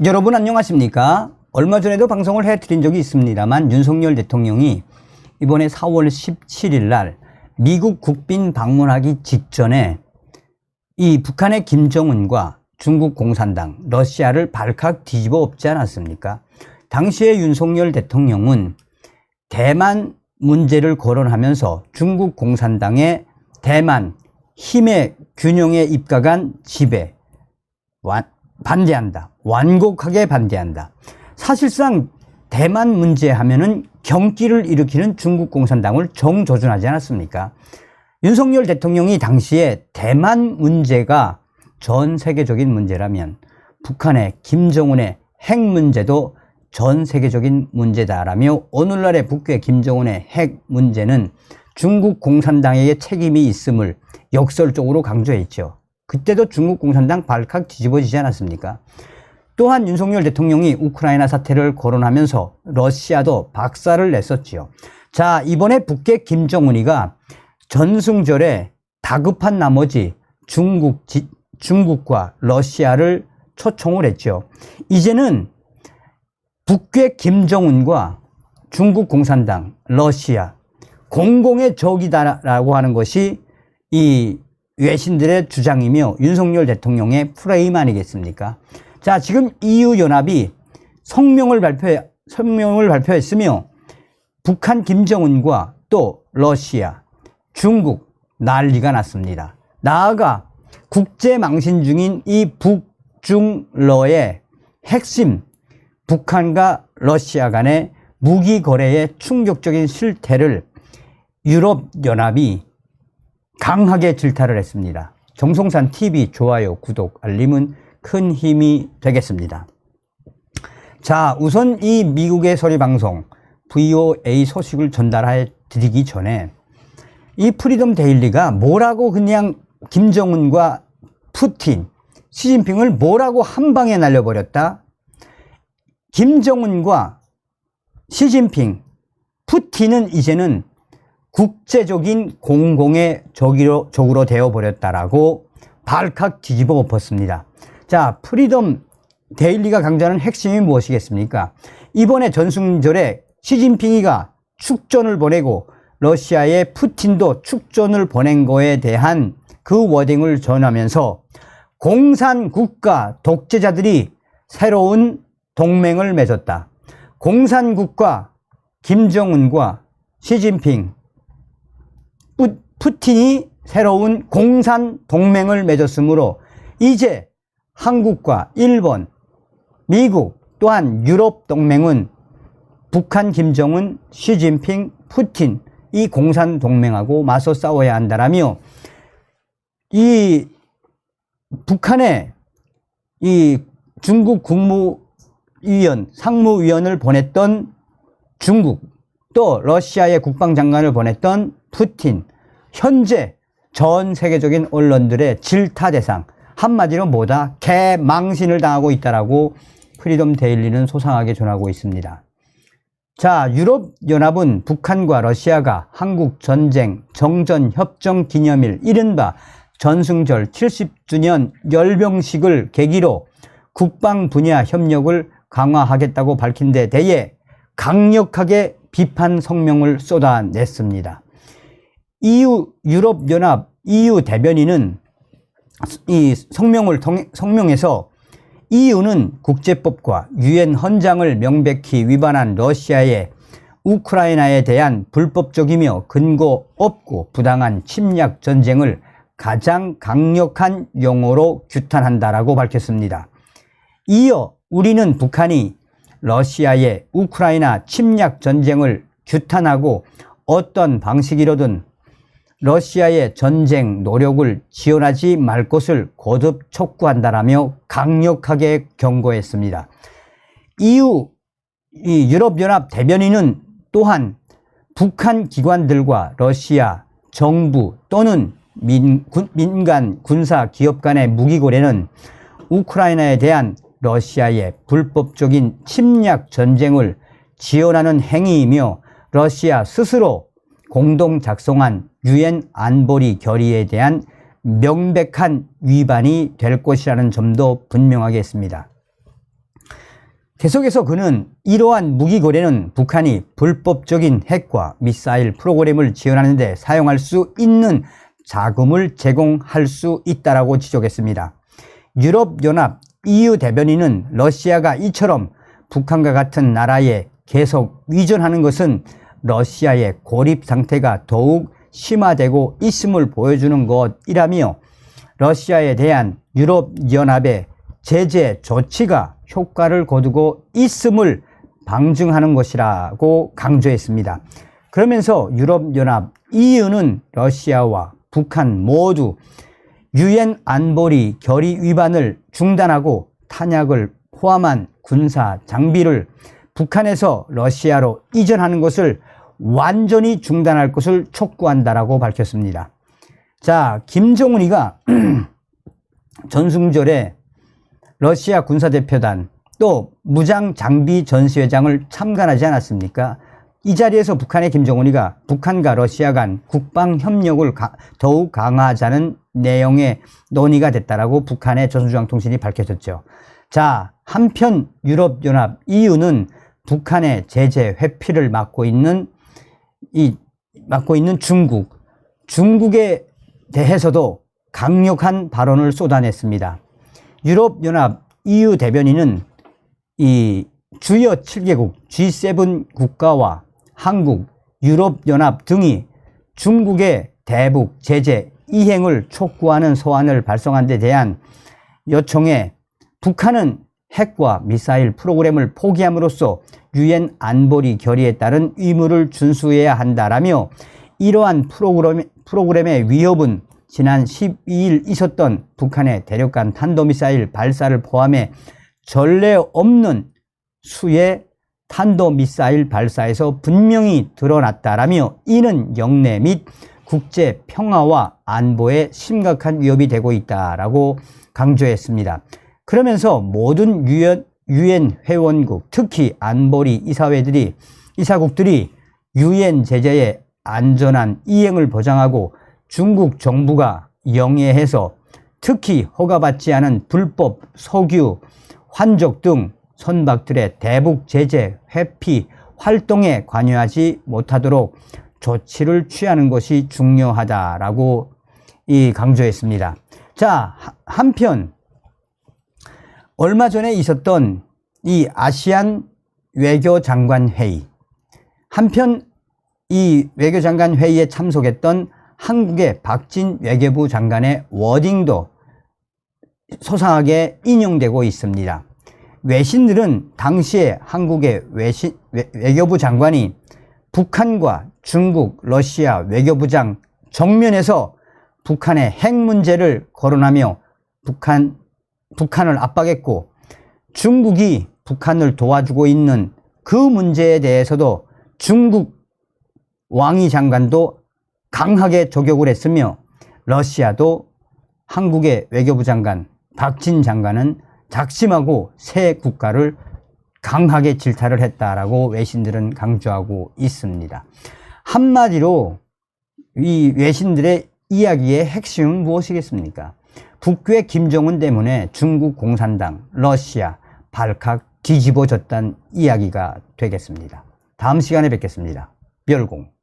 여러분 안녕하십니까? 얼마 전에도 방송을 해드린 적이 있습니다만 윤석열 대통령이 이번에 4월 17일 날 미국 국빈 방문하기 직전에 이 북한의 김정은과 중국 공산당, 러시아를 발칵 뒤집어 엎지 않았습니까? 당시에 윤석열 대통령은 대만 문제를 거론하면서 중국 공산당의 대만 힘의 균형에 입각한 지배 반대한다. 완곡하게 반대한다. 사실상 대만 문제 하면은 경기를 일으키는 중국 공산당을 정조준하지 않았습니까? 윤석열 대통령이 당시에 대만 문제가 전 세계적인 문제라면 북한의 김정은의 핵 문제도 전 세계적인 문제다라며 오늘날의 북괴 김정은의 핵 문제는 중국 공산당에게 책임이 있음을 역설적으로 강조했죠. 그때도 중국 공산당 발칵 뒤집어지지 않았습니까? 또한 윤석열 대통령이 우크라이나 사태를 거론하면서 러시아도 박살을 냈었지요. 자, 이번에 북괴 김정은이가 전승절에 다급한 나머지 중국과 러시아를 초청을 했죠. 이제는 북괴 김정은과 중국 공산당, 러시아 공공의 적이다라고 하는 것이 이 외신들의 주장이며 윤석열 대통령의 프레임 아니겠습니까? 자, 지금 EU연합이 성명을 발표했으며 북한 김정은과 또 러시아, 중국 난리가 났습니다. 나아가 국제망신 중인 이 북중러의 핵심 북한과 러시아 간의 무기 거래의 충격적인 실태를 유럽연합이 강하게 질타를 했습니다. 정성산 TV 좋아요, 구독, 알림은 큰 힘이 되겠습니다. 자, 우선 이 미국의 소리방송 VOA 소식을 전달해 드리기 전에 이 프리덤 데일리가 뭐라고 그냥 김정은과 푸틴, 시진핑을 뭐라고 한 방에 날려버렸다? 김정은과 시진핑, 푸틴은 이제는 국제적인 공공의 적으로 되어버렸다라고 발칵 뒤집어 엎었습니다. 자, 프리덤 데일리가 강조하는 핵심이 무엇이겠습니까? 이번에 전승절에 시진핑이가 축전을 보내고 러시아의 푸틴도 축전을 보낸 거에 대한 그 워딩을 전하면서 공산국가 독재자들이 새로운 동맹을 맺었다. 공산국가 김정은과 시진핑, 푸틴이 새로운 공산 동맹을 맺었으므로 이제 한국과 일본, 미국 또한 유럽 동맹은 북한 김정은, 시진핑, 푸틴 이 공산 동맹하고 맞서 싸워야 한다라며 이 북한의 이 중국 국무위원, 상무위원을 보냈던 중국 또 러시아의 국방장관을 보냈던 푸틴, 현재 전 세계적인 언론들의 질타 대상, 한마디로 뭐다? 개망신을 당하고 있다라고 프리덤 데일리는 소상하게 전하고 있습니다. 자, 유럽연합은 북한과 러시아가 한국 전쟁 정전 협정 기념일 이른바 전승절 70주년 열병식을 계기로 국방 분야 협력을 강화하겠다고 밝힌 데 대해 강력하게 비판 성명을 쏟아냈습니다. 유럽연합 EU 대변인은 이 성명에서 EU는 국제법과 유엔 헌장을 명백히 위반한 러시아의 우크라이나에 대한 불법적이며 근거 없고 부당한 침략 전쟁을 가장 강력한 용어로 규탄한다라고 밝혔습니다. 이어 우리는 북한이 러시아의 우크라이나 침략 전쟁을 규탄하고 어떤 방식이로든 러시아의 전쟁 노력을 지원하지 말 것을 거듭 촉구한다라며 강력하게 경고했습니다. 유럽연합 대변인은 또한 북한 기관들과 러시아 정부 또는 민간 군사 기업 간의 무기 거래는 우크라이나에 대한 러시아의 불법적인 침략 전쟁을 지원하는 행위이며 러시아 스스로 공동 작성한 유엔 안보리 결의에 대한 명백한 위반이 될 것이라는 점도 분명하게 했습니다. 계속해서 그는 이러한 무기 거래는 북한이 불법적인 핵과 미사일 프로그램을 지원하는 데 사용할 수 있는 자금을 제공할 수 있다라고 지적했습니다. 유럽연합 EU 대변인은 러시아가 이처럼 북한과 같은 나라에 계속 위전하는 것은 러시아의 고립 상태가 더욱 심화되고 있음을 보여주는 것이라며 러시아에 대한 유럽연합의 제재 조치가 효과를 거두고 있음을 방증하는 것이라고 강조했습니다. 그러면서 유럽연합 EU는 러시아와 북한 모두 유엔 안보리 결의 위반을 중단하고 탄약을 포함한 군사 장비를 북한에서 러시아로 이전하는 것을 완전히 중단할 것을 촉구한다라고 밝혔습니다. 자, 김정은이가 전승절에 러시아 군사대표단 또 무장장비 전시회장을 참관하지 않았습니까? 이 자리에서 북한의 김정은이가 북한과 러시아 간 국방협력을 더욱 강화하자는 내용의 논의가 됐다라고 북한의 조선중앙통신이 밝혀졌죠. 자, 한편 유럽연합 EU는 북한의 제재 회피를 막고 있는 중국에 대해서도 강력한 발언을 쏟아냈습니다. 유럽연합 EU 대변인은 이 주요 7개국 G7 국가와 한국, 유럽연합 등이 중국의 대북 제재 이행을 촉구하는 서한을 발송한 데 대한 요청에 북한은 핵과 미사일 프로그램을 포기함으로써 유엔 안보리 결의에 따른 의무를 준수해야 한다라며 이러한 프로그램의 위협은 지난 12일 있었던 북한의 대륙간 탄도미사일 발사를 포함해 전례 없는 수의 탄도미사일 발사에서 분명히 드러났다라며 이는 영내 및 국제 평화와 안보에 심각한 위협이 되고 있다라고 강조했습니다. 그러면서 모든 유엔 회원국, 특히 안보리 이사국들이 유엔 제재의 안전한 이행을 보장하고 중국 정부가 영해해서 특히 허가받지 않은 불법 석유, 환적 등 선박들의 대북 제재 회피 활동에 관여하지 못하도록 조치를 취하는 것이 중요하다라고 강조했습니다. 자, 한편 얼마 전에 있었던 이 아시안 외교장관 회의, 한편 이 외교장관 회의에 참석했던 한국의 박진 외교부 장관의 워딩도 소상하게 인용되고 있습니다. 외신들은 당시에 한국의 외교부 장관이 북한과 중국, 러시아 외교부장 정면에서 북한의 핵 문제를 거론하며 북한을 압박했고 중국이 북한을 도와주고 있는 그 문제에 대해서도 중국 왕이 장관도 강하게 저격을 했으며 러시아도 한국의 외교부 장관 박진 장관은 작심하고 새 국가를 강하게 질타를 했다라고 외신들은 강조하고 있습니다. 한마디로 이 외신들의 이야기의 핵심은 무엇이겠습니까? 북괴 김정은 때문에 중국 공산당, 러시아 발칵 뒤집어졌다는 이야기가 되겠습니다. 다음 시간에 뵙겠습니다. 별공.